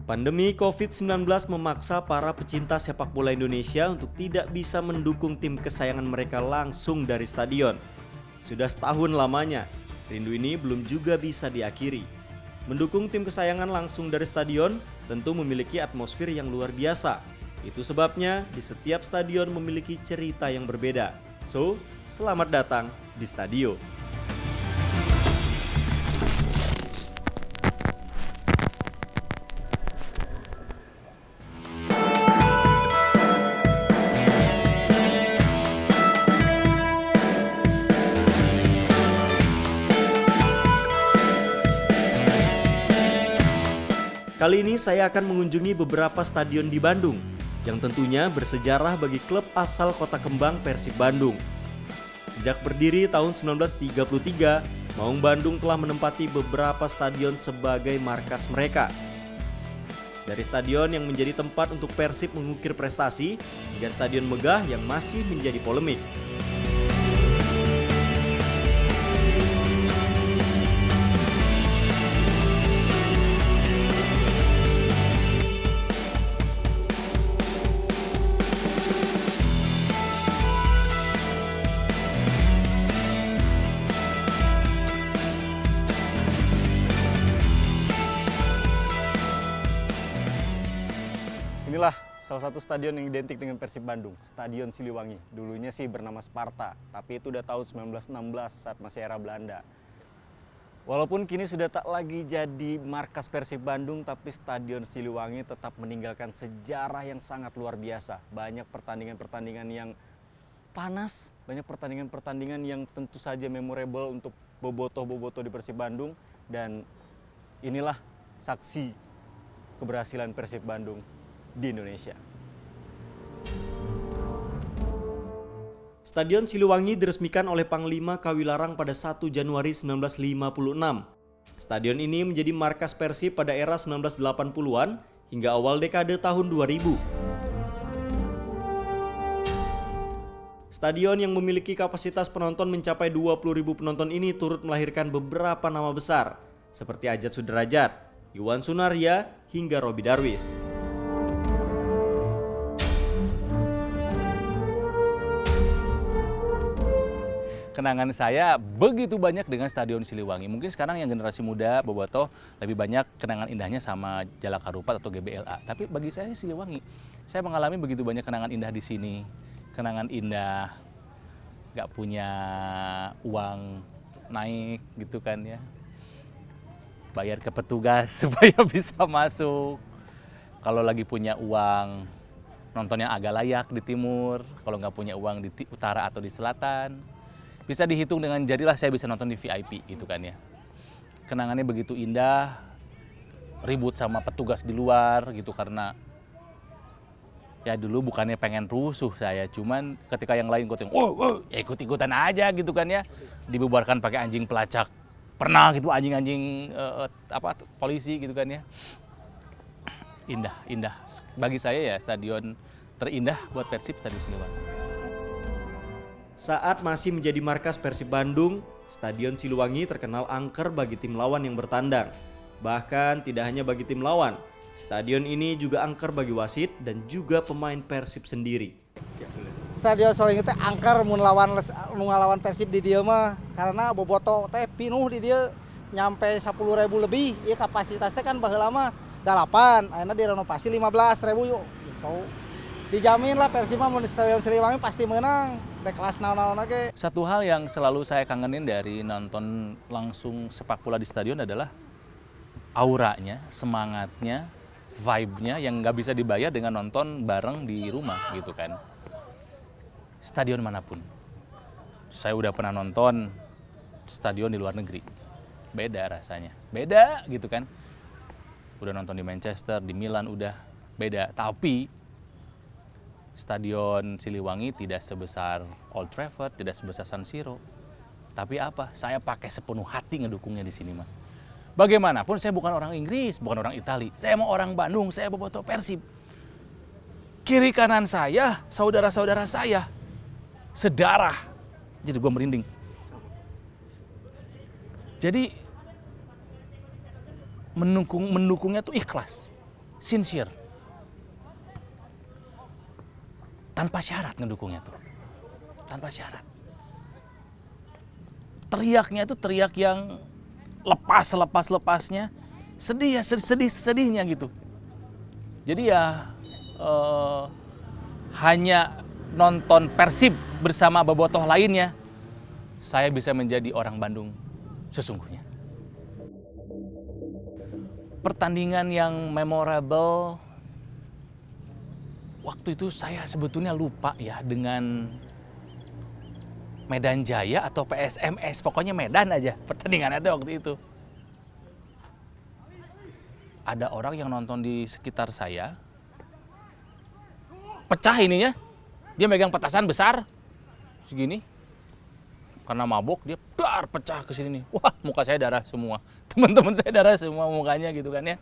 Pandemi COVID-19 memaksa para pecinta sepak bola Indonesia untuk tidak bisa mendukung tim kesayangan mereka langsung dari stadion. Sudah setahun lamanya, rindu ini belum juga bisa diakhiri. Mendukung tim kesayangan langsung dari stadion tentu memiliki atmosfer yang luar biasa. Itu sebabnya di setiap stadion memiliki cerita yang berbeda. So, selamat datang di Stadio. Kali ini saya akan mengunjungi beberapa stadion di Bandung yang tentunya bersejarah bagi klub asal Kota Kembang Persib Bandung. Sejak berdiri tahun 1933, Maung Bandung telah menempati beberapa stadion sebagai markas mereka. Dari stadion yang menjadi tempat untuk Persib mengukir prestasi hingga stadion megah yang masih menjadi polemik. Inilah salah satu stadion yang identik dengan Persib Bandung, Stadion Siliwangi. Dulunya sih bernama Sparta, tapi itu udah tahun 1916 saat masih era Belanda. Walaupun kini sudah tak lagi jadi markas Persib Bandung, tapi Stadion Siliwangi tetap meninggalkan sejarah yang sangat luar biasa. Banyak pertandingan-pertandingan yang panas, banyak pertandingan-pertandingan yang tentu saja memorable untuk bobotoh-bobotoh di Persib Bandung. Dan inilah saksi keberhasilan Persib Bandung di Indonesia. Stadion Siliwangi diresmikan oleh Panglima Kawilarang pada 1 Januari 1956. Stadion ini menjadi markas Persib pada era 1980-an hingga awal dekade tahun 2000. Stadion yang memiliki kapasitas penonton mencapai 20.000 penonton ini turut melahirkan beberapa nama besar seperti Ajat Sudrajat, Iwan Sunarya, hingga Robby Darwish. Kenangan saya begitu banyak dengan Stadion Siliwangi. Mungkin sekarang yang generasi muda, bobotoh, lebih banyak kenangan indahnya sama Jalak Harupat atau GBLA. Tapi bagi saya Siliwangi, saya mengalami begitu banyak kenangan indah di sini. Kenangan indah, nggak punya uang naik gitu kan ya. Bayar ke petugas supaya bisa masuk. Kalau lagi punya uang, nonton yang agak layak di timur. Kalau nggak punya uang di utara atau di selatan. Bisa dihitung dengan jadilah saya bisa nonton di VIP gitu kan ya. Kenangannya begitu indah, ribut sama petugas di luar gitu karena ya dulu bukannya pengen rusuh saya, cuman ketika yang lain ikut ya ikut-ikutan aja gitu kan ya. Dibubarkan pakai anjing pelacak. Pernah gitu anjing-anjing polisi gitu kan ya. Indah. Bagi saya ya stadion terindah buat Persib Stadion Siliwangi. Saat masih menjadi markas Persib Bandung, Stadion Siliwangi terkenal angker bagi tim lawan yang bertandang. Bahkan tidak hanya bagi tim lawan, stadion ini juga angker bagi wasit dan juga pemain Persib sendiri. Stadion Siliwangi teh angker mun ngalawan Persib di dieu mah karena bobotoh teh pinuh di dieu nyampe 10.000 lebih. Ieu kapasitasnya kan baheula mah 8, ayeuna direnovasi 15.000 yuk gitu. Dijamin lah Persib mah mun di Stadion Siliwangi pasti menang. Kelas naon-naon aja. Satu hal yang selalu saya kangenin dari nonton langsung sepak bola di stadion adalah auranya, semangatnya, vibe-nya yang nggak bisa dibayar dengan nonton bareng di rumah gitu kan. Stadion manapun. Saya udah pernah nonton stadion di luar negeri. Beda rasanya. Beda gitu kan. Udah nonton di Manchester, di Milan udah beda. Tapi Stadion Siliwangi tidak sebesar Old Trafford, tidak sebesar San Siro. Tapi apa? Saya pakai sepenuh hati ngedukungnya di sini mah. Bagaimanapun saya bukan orang Inggris, bukan orang Itali. Saya mau orang Bandung, saya bobotoh Persib. Kiri kanan saya, saudara-saudara saya, sedarah. Jadi gue merinding. Jadi mendukungnya tuh ikhlas. sincere. Tanpa syarat ngedukungnya tuh. Tanpa syarat. Teriaknya itu teriak yang lepasnya. Sedih ya, sedihnya gitu. Jadi ya hanya nonton Persib bersama bobotoh lainnya, saya bisa menjadi orang Bandung sesungguhnya. Pertandingan yang memorable, waktu itu saya sebetulnya lupa ya dengan Medan Jaya atau PSMS, pokoknya Medan aja pertandingannya waktu itu. Ada orang yang nonton di sekitar saya, pecah ininya, dia megang petasan besar, segini, karena mabuk dia pecah ke sini nih. Wah, muka saya darah semua, teman-teman saya darah semua mukanya gitu kan ya.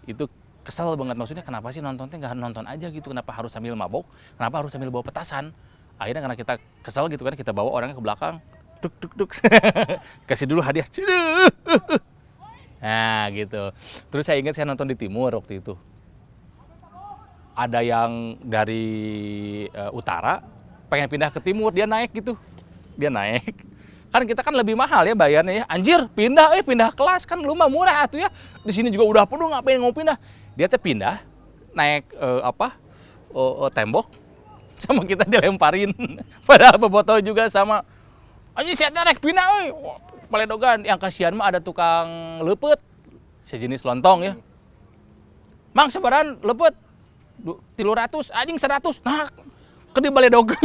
Itu kesel banget, maksudnya kenapa sih nontonnya nggak nonton aja gitu, kenapa harus sambil mabuk, kenapa harus sambil bawa petasan. Akhirnya karena kita kesel gitu kan, kita bawa orangnya ke belakang, duk, kasih dulu hadiah. Nah gitu. Terus saya ingat saya nonton di Timur waktu itu. Ada yang dari utara pengen pindah ke Timur, dia naik gitu. Dia naik. Kan kita kan lebih mahal ya bayarnya ya. Anjir, pindah kelas kan lu mah murah tuh ya. Di sini juga udah penuh, ngapain mau pindah? Dia teh pindah naik tembok sama kita dilemparin. Padahal bobotoh juga sama. Anjir, saya naik pindah euy. Paledogan, yang kasihan mah ada tukang lepet, sejenis lontong ya. Mang sebaran lepet 300, anjing 100. Nah, ke di Baledogan.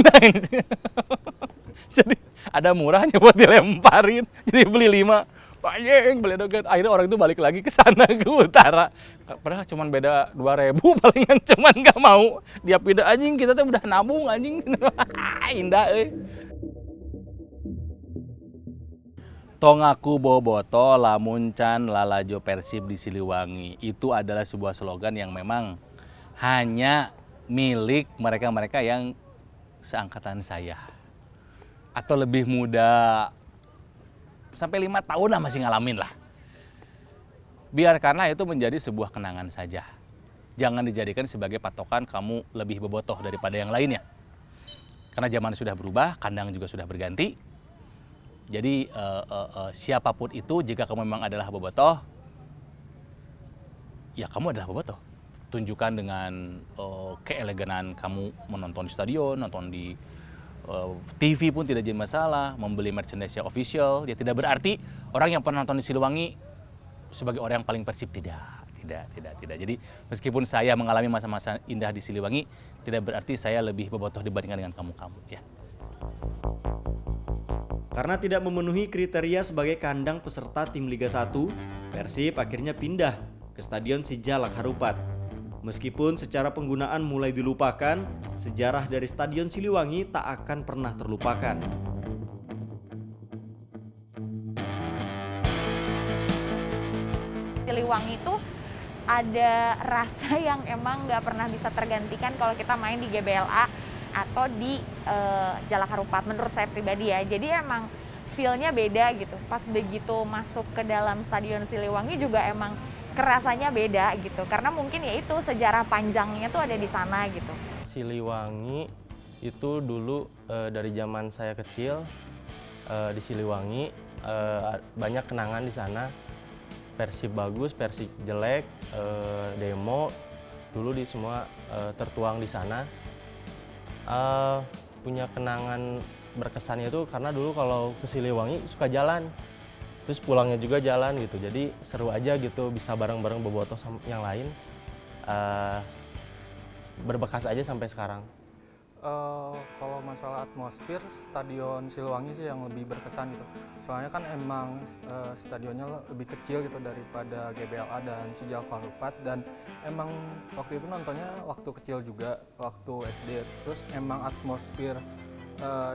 Jadi ada murahnya buat dilemparin. Jadi beli 5. Anjing Baledogan. Akhirnya orang itu balik lagi ke sana ke utara. Padahal cuma beda 2.000 palingan, cuman nggak mau. Dia pindah, anjing kita tuh udah nabung anjing. Indah euy. Tong aku boboto lamun can lalajo Persib di Siliwangi. Itu adalah sebuah slogan yang memang hanya milik mereka-mereka yang seangkatan saya. Atau lebih muda, sampai 5 tahun lah masih ngalamin lah. Biarkanlah itu menjadi sebuah kenangan saja. Jangan dijadikan sebagai patokan kamu lebih bobotoh daripada yang lainnya. Karena zaman sudah berubah, kandang juga sudah berganti. Jadi siapapun itu, jika kamu memang adalah bobotoh, ya kamu adalah bobotoh. Tunjukkan dengan keeleganan kamu menonton di stadion, nonton di TV pun tidak jadi masalah, membeli merchandise yang official. Ya tidak berarti orang yang pernah nonton di Siliwangi sebagai orang yang paling Persib, tidak. Jadi meskipun saya mengalami masa-masa indah di Siliwangi, tidak berarti saya lebih bobotoh dibandingkan dengan kamu-kamu ya. Karena tidak memenuhi kriteria sebagai kandang peserta tim Liga 1, Persib akhirnya pindah ke Stadion Sijalak Harupat. Meskipun secara penggunaan mulai dilupakan, sejarah dari Stadion Siliwangi tak akan pernah terlupakan. Siliwangi itu ada rasa yang emang nggak pernah bisa tergantikan kalau kita main di GBLA atau di Jalak Harupat, menurut saya pribadi ya. Jadi emang feel-nya beda gitu. Pas begitu masuk ke dalam Stadion Siliwangi juga emang kerasanya beda gitu. Karena mungkin ya itu sejarah panjangnya tuh ada di sana gitu. Siliwangi itu dulu dari zaman saya kecil di Siliwangi banyak kenangan di sana. Persib bagus, Persib jelek, demo dulu di semua tertuang di sana. Punya kenangan berkesannya itu karena dulu kalau ke Siliwangi suka jalan, terus pulangnya juga jalan gitu, jadi seru aja gitu, bisa bareng-bareng bobotoh sama yang lain, berbekas aja sampai sekarang. Kalau masalah atmosfer, Stadion Siliwangi sih yang lebih berkesan gitu. Soalnya kan emang stadionnya lebih kecil gitu daripada GBLA dan Sijalak Harupat, dan emang waktu itu nontonnya waktu kecil juga, waktu SD. Terus emang atmosfer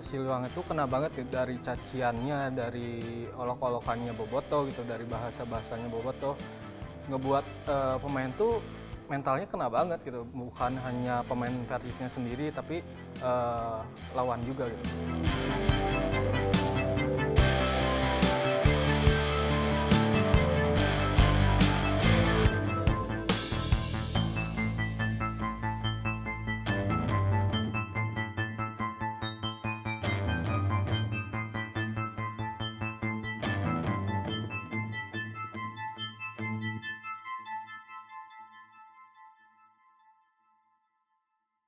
Siliwangi itu kena banget gitu, dari caciannya, dari olok-olokannya bobotoh gitu, dari bahasa-bahasanya bobotoh, ngebuat pemain tuh mentalnya kena banget gitu, bukan hanya pemain Persibnya sendiri tapi lawan juga gitu.